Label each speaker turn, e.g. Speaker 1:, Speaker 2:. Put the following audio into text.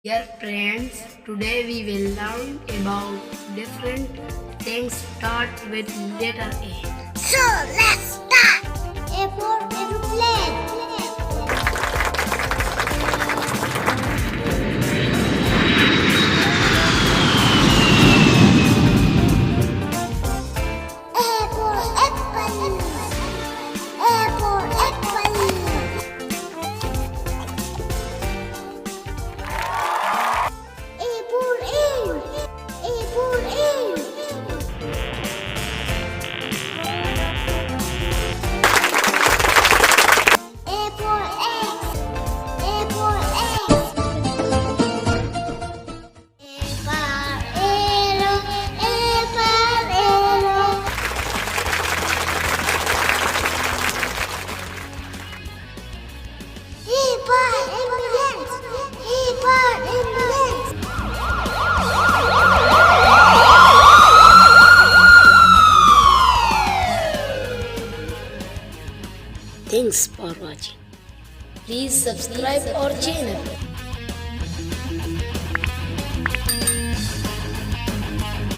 Speaker 1: Dear friends, today we will learn about different things start with letter A.
Speaker 2: So let's start. A for aeroplane. A for apple. A for apple. A for air. A for air. A for eggs. A for eggs. A for arrow. A for arrow. A for ambulance. A for ambulance.
Speaker 1: Thanks for watching. Please subscribe our channel.